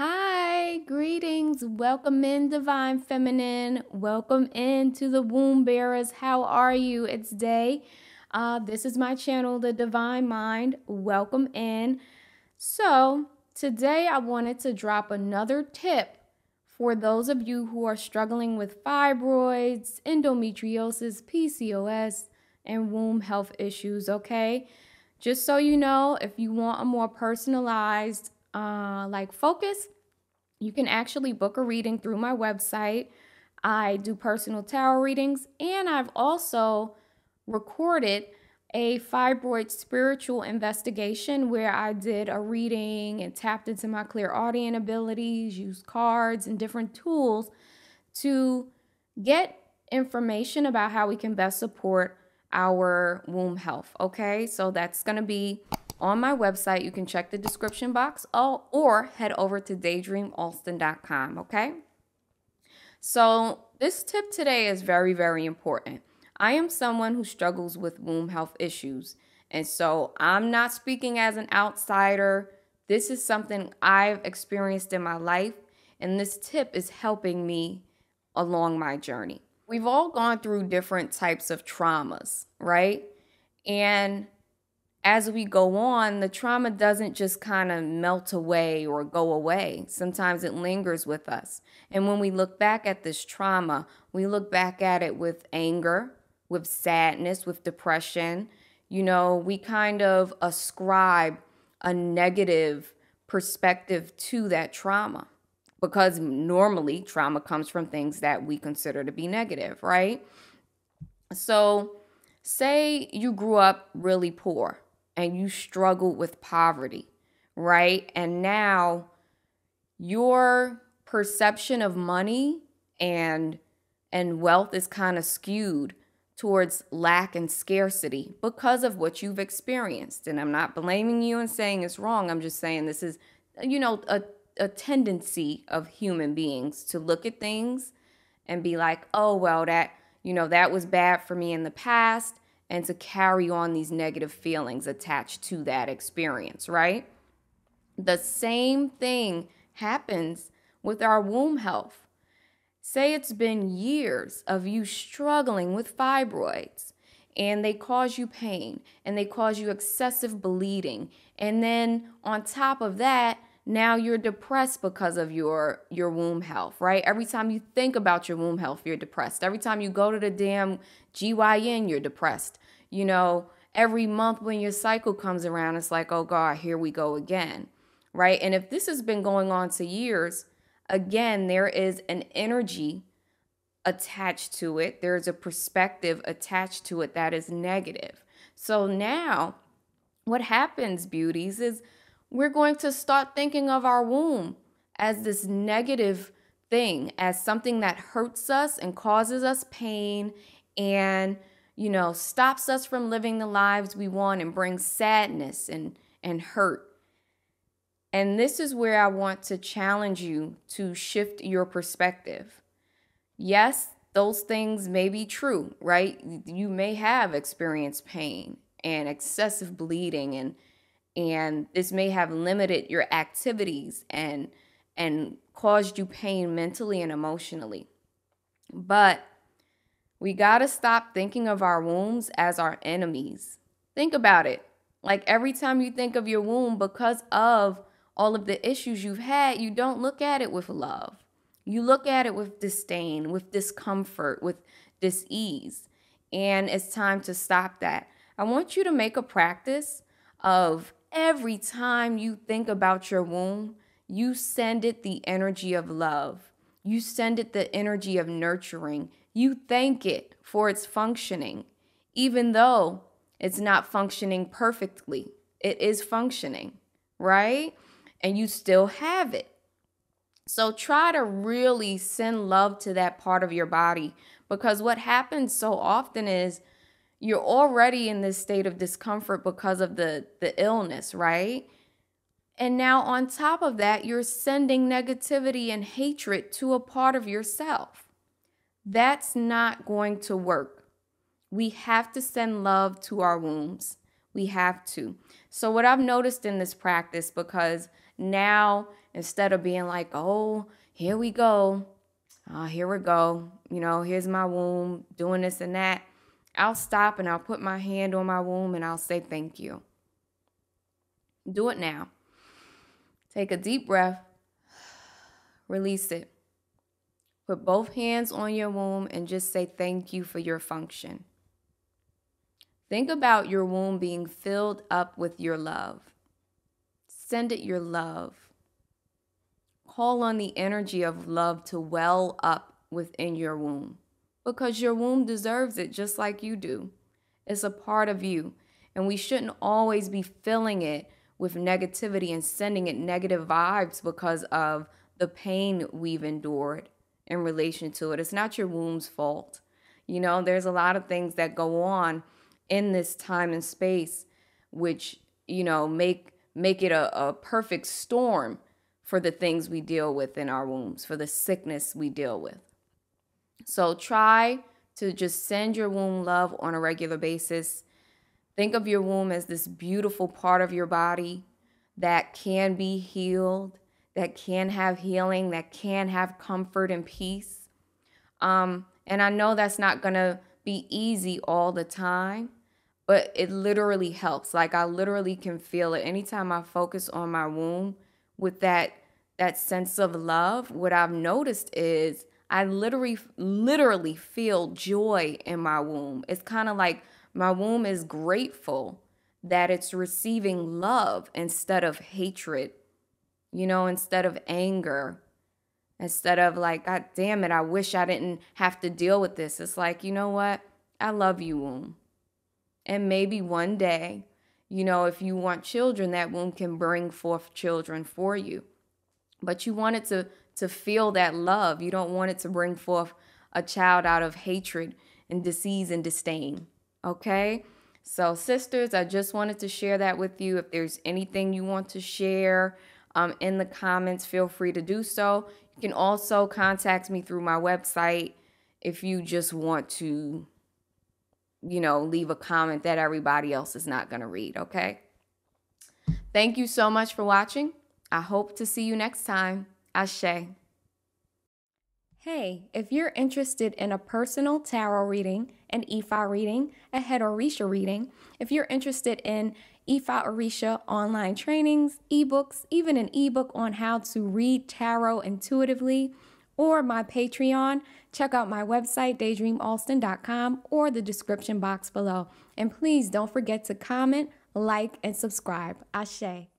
Hi, greetings. Welcome in, Divine Feminine. Welcome in to the Womb Bearers. How are you? It's Day. This is my channel, The Divine Mind. Welcome in. So, today I wanted to drop another tip for those of you who are struggling with fibroids, endometriosis, PCOS, and womb health issues, okay? Just so you know, if you want a more personalized focus, you can actually book a reading through my website. I do personal tarot readings, and I've also recorded a fibroid spiritual investigation where I did a reading and tapped into my clairaudient abilities, used cards and different tools to get information about how we can best support our womb health. Okay, so that's going to be on my website. You can check the description box or head over to daydreamalston.com. Okay, so this tip today is very, very important. I am someone who struggles with womb health issues, and so I'm not speaking as an outsider. This is something I've experienced in my life, and this tip is helping me along my journey. We've all gone through different types of traumas, right? And as we go on, the trauma doesn't just kind of melt away or go away. Sometimes it lingers with us. And when we look back at this trauma, we look back at it with anger, with sadness, with depression. You know, we kind of ascribe a negative perspective to that trauma, because normally trauma comes from things that we consider to be negative, right? So say you grew up really poor and you struggled with poverty, right? And now your perception of money and wealth is kind of skewed towards lack and scarcity because of what you've experienced. And I'm not blaming you and saying it's wrong. I'm just saying this is, a tendency of human beings to look at things and be like, oh, well, that was bad for me in the past, and to carry on these negative feelings attached to that experience, right? The same thing happens with our womb health. Say it's been years of you struggling with fibroids, and they cause you pain, and they cause you excessive bleeding, and then on top of that, now you're depressed because of your womb health, right? Every time you think about your womb health, you're depressed. Every time you go to the damn GYN, you're depressed. You know, every month when your cycle comes around, it's like, oh God, here we go again, right? And if this has been going on for years, again, there is an energy attached to it. There's a perspective attached to it that is negative. So now what happens, beauties, is we're going to start thinking of our womb as this negative thing, as something that hurts us and causes us pain and, stops us from living the lives we want and brings sadness and hurt. And this is where I want to challenge you to shift your perspective. Yes, those things may be true, right? You may have experienced pain and excessive bleeding, and this may have limited your activities and caused you pain mentally and emotionally. But we got to stop thinking of our wombs as our enemies. Think about it. Like every time you think of your womb, because of all of the issues you've had, you don't look at it with love. You look at it with disdain, with discomfort, with dis-ease. And it's time to stop that. I want you to make a practice of every time you think about your womb, you send it the energy of love. You send it the energy of nurturing. You thank it for its functioning, even though it's not functioning perfectly. It is functioning, right? And you still have it. So try to really send love to that part of your body, because what happens so often is you're already in this state of discomfort because of the illness, right? And now on top of that, you're sending negativity and hatred to a part of yourself. That's not going to work. We have to send love to our wombs. We have to. So what I've noticed in this practice, because now instead of being like, oh, here we go. Here we go. Here's my womb doing this and that. I'll stop and I'll put my hand on my womb and I'll say thank you. Do it now. Take a deep breath. Release it. Put both hands on your womb and just say thank you for your function. Think about your womb being filled up with your love. Send it your love. Call on the energy of love to well up within your womb, because your womb deserves it just like you do. It's a part of you, and we shouldn't always be filling it with negativity and sending it negative vibes because of the pain we've endured in relation to it. It's not your womb's fault. There's a lot of things that go on in this time and space which, make it a perfect storm for the things we deal with in our wombs, for the sickness we deal with. So try to just send your womb love on a regular basis. Think of your womb as this beautiful part of your body that can be healed, that can have healing, that can have comfort and peace. And I know that's not going to be easy all the time, but it literally helps. Like, I literally can feel it. Anytime I focus on my womb with that sense of love, what I've noticed is I literally feel joy in my womb. It's kind of like my womb is grateful that it's receiving love instead of hatred, instead of anger, instead of like, God damn it, I wish I didn't have to deal with this. It's like, you know what? I love you, womb. And maybe one day, if you want children, that womb can bring forth children for you. But you want it to feel that love. You don't want it to bring forth a child out of hatred and disease and disdain. Okay? So, sisters, I just wanted to share that with you. If there's anything you want to share in the comments, feel free to do so. You can also contact me through my website if you just want to, leave a comment that everybody else is not going to read, okay? Thank you so much for watching. I hope to see you next time. Ashe. Hey, if you're interested in a personal tarot reading, an Ifa reading, a Ifa-Orisa reading, if you're interested in Ifa-Orisa online trainings, ebooks, even an ebook on how to read tarot intuitively, or my Patreon, check out my website, daydreamalston.com, or the description box below. And please don't forget to comment, like, and subscribe. Ashe.